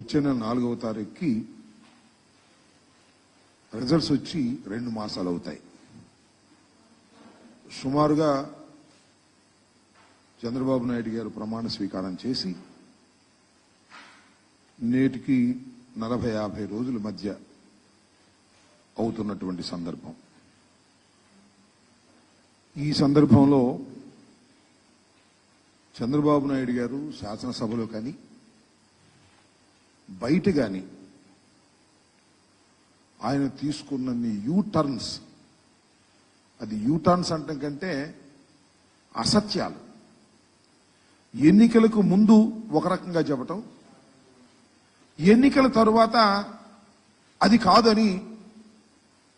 వచ్చే నెల 4వ తారీఖుకి రిజల్ట్స్ వచ్చి 2 మాసాలు అవుతాయి. సుమారుగా చంద్రబాబు నాయుడు గారు ప్రమాణ స్వీకారం చేసి నేటికి 40-50 రోజుల మధ్య అవుతున్నటువంటి సందర్భం. ఈ సందర్భంలో చంద్రబాబు నాయుడు గారు శాసనసభలో కానీ బయట కానీ ఆయన తీసుకున్నన్ని యూటర్న్స్, అది యూటర్న్స్ అంటం కంటే అసత్యాలు, ఎన్నికలకు ముందు ఒక రకంగా చెప్పటం, ఎన్నికల తరువాత అది కాదని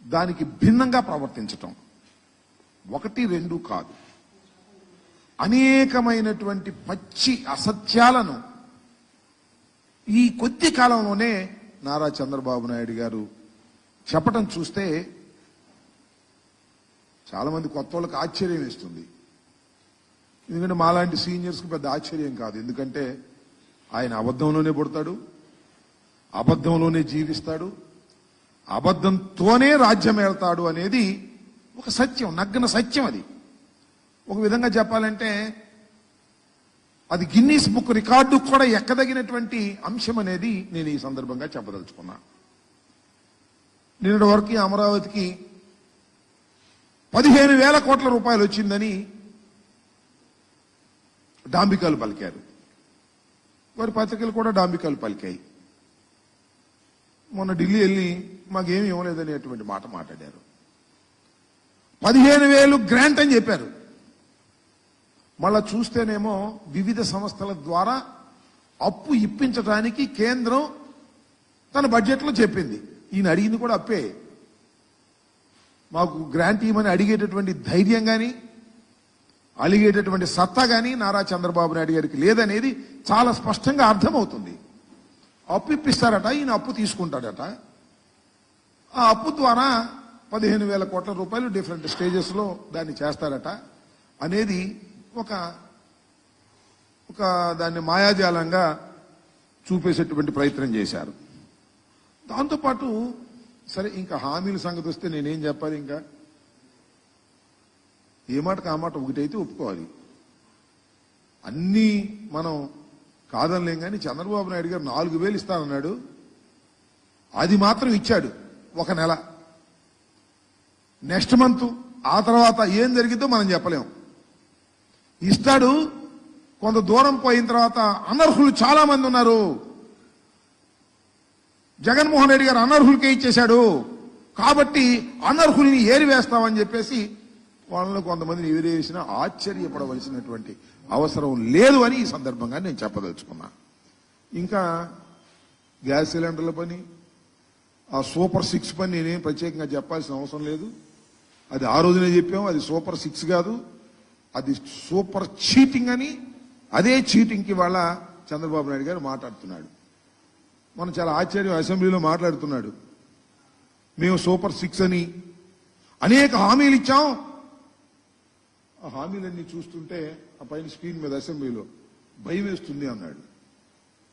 దానికి భిన్నంగా ప్రవర్తించటం, 1-2 కాదు, అనేకమైనటువంటి పచ్చి అసత్యాలను ఈ కొద్ది కాలంలోనే నారా చంద్రబాబు నాయుడు గారు చెప్పటం చూస్తే చాలా మంది కొత్త వాళ్ళకి ఆశ్చర్యం వేస్తుంది. ఎందుకంటే మాలాంటి సీనియర్స్కి పెద్ద ఆశ్చర్యం కాదు. ఎందుకంటే ఆయన అబద్ధంలోనే పుడతాడు, అబద్ధంలోనే జీవిస్తాడు, అబద్ధంతోనే రాజ్యం వెళ్తాడు అనేది ఒక సత్యం, నగ్న సత్యం. అది ఒక విధంగా చెప్పాలంటే అది గిన్నీస్ బుక్ రికార్డు కూడా ఎక్కదగినటువంటి అంశం అనేది నేను ఈ సందర్భంగా చెప్పదలుచుకున్నా. నిన్నటి వరకు అమరావతికి 15,000 కోట్ల రూపాయలు వచ్చిందని డాంబికాలు పలికారు. వారి పత్రికలు కూడా డాంబికాలు పలికాయి. మొన్న ఢిల్లీ వెళ్ళి మాకేమీ ఇవ్వలేదనేటువంటి మాట మాట్లాడారు. 15,000 గ్రాంట్ అని చెప్పారు. మళ్ళా చూస్తేనేమో వివిధ సంస్థల ద్వారా అప్పు ఇప్పించడానికి కేంద్రం తన బడ్జెట్లో చెప్పింది. ఈయన అడిగింది కూడా అప్పే. మాకు గ్రాంట్ ఇవ్వమని అడిగేటటువంటి ధైర్యం కానీ అలిగేటటువంటి సత్తా కానీ నారా చంద్రబాబు నాయుడు గారికి లేదనేది చాలా స్పష్టంగా అర్థమవుతుంది. అప్పు ఇప్పిస్తారట, ఈయన అప్పు తీసుకుంటాడట. ఆ అప్పు ద్వారా 15,000 కోట్ల రూపాయలు డిఫరెంట్ స్టేజెస్లో దాన్ని చేస్తారట అనేది ఒక దాన్ని మాయాజాలంగా చూపేసేటువంటి ప్రయత్నం చేశారు. దాంతోపాటు సరే ఇంకా హామీల సంగతి వస్తే నేనేం చెప్పాలి? ఇంకా ఏ మాటకు ఆ మాట ఒకటైతే ఒప్పుకోవాలి. అన్నీ మనం కాదనలేం. కానీ చంద్రబాబు నాయుడు గారు 4,000 ఇస్తానన్నాడు, అది మాత్రం ఇచ్చాడు 1 నెల. నెక్స్ట్ మంత్ ఆ తర్వాత ఏం జరిగిందో మనం చెప్పలేం. ఇస్తాడు, కొంత దూరం పోయిన తర్వాత అనర్హులు చాలా మంది ఉన్నారు, జగన్మోహన్ రెడ్డి గారు అనర్హులకే ఇచ్చేశాడు, కాబట్టి అనర్హుల్ని ఏరివేస్తామని చెప్పేసి వాళ్ళలో కొంతమందిని ఏరివేసినా ఆశ్చర్యపడవలసినటువంటి అవసరం లేదు అని ఈ సందర్భంగా నేను చెప్పదలుచుకున్నా. ఇంకా గ్యాస్ సిలిండర్ల పని, ఆ సూపర్ 6 పని నేనేం ప్రత్యేకంగా చెప్పాల్సిన అవసరం లేదు. అది ఆ రోజునే చెప్పాము. అది సూపర్ 6 కాదు, అది సూపర్ చీటింగ్ అని. అదే చీటింగ్కి వాళ్ళ చంద్రబాబు నాయుడు గారు మాట్లాడుతున్నాడు. మనం చాలా ఆశ్చర్యం, అసెంబ్లీలో మాట్లాడుతున్నాడు. మేము సూపర్ 6 అని అనేక హామీలు ఇచ్చాం. ఆ హామీలన్నీ చూస్తుంటే ఆ పైన స్క్రీన్ మీద అసెంబ్లీలో భయం వేస్తుంది అన్నాడు.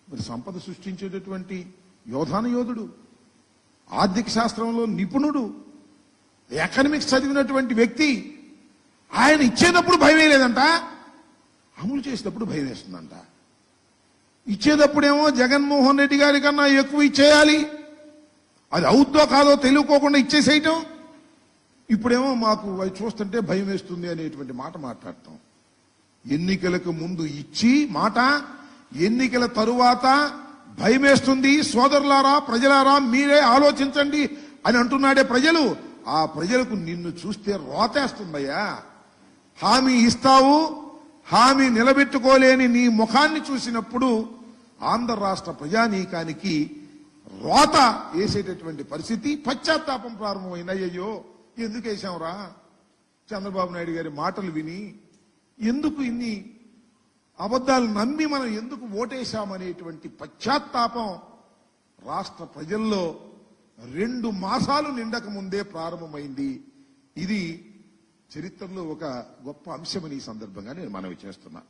మరి సంపద సృష్టించేటటువంటి యోధాన యోధుడు, ఆర్థిక శాస్త్రంలో నిపుణుడు, ఎకనామిక్స్ చదివినటువంటి వ్యక్తి, ఆయన ఇచ్చేటప్పుడు భయం వేయలేదంట, అమలు చేసేటప్పుడు భయం వేస్తుందంట. ఇచ్చేటప్పుడేమో జగన్మోహన్ రెడ్డి గారి కన్నా ఎక్కువ ఇచ్చేయాలి, అది అవుద్దో కాదో తెలియకోకుండా ఇచ్చేసేయటం. ఇప్పుడేమో మాకు అవి చూస్తుంటే భయం వేస్తుంది అనేటువంటి మాట మాట్లాడతాం. ఎన్నికలకు ముందు ఇచ్చి మాట, ఎన్నికల తరువాత భయం వేస్తుంది. సోదరులారా, ప్రజలారా, మీరే ఆలోచించండి అని అంటున్నాడే ప్రజలు. ఆ ప్రజలకు నిన్ను చూస్తే రోతేస్తుందయ్యా. హామీ ఇస్తావు, హామీ నిలబెట్టుకోలేని నీ ముఖాన్ని చూసినప్పుడు ఆంధ్ర రాష్ట్ర ప్రజానీకానికి రోత వేసేటటువంటి పరిస్థితి, పశ్చాత్తాపం ప్రారంభమైంది. అయ్యయ్యో ఎందుకు వేసాంరా, చంద్రబాబు నాయుడు గారి మాటలు విని ఎందుకు ఇన్ని అబద్ధాలు నమ్మి మనం ఎందుకు ఓటేశామనేటువంటి పశ్చాత్తాపం రాష్ట్ర ప్రజల్లో 2 మాసాలు నిండక ముందే ప్రారంభమైంది. ఇది చరిత్రలో ఒక గొప్ప అంశమని ఈ సందర్భంగా నేను మనవి చేస్తున్నా.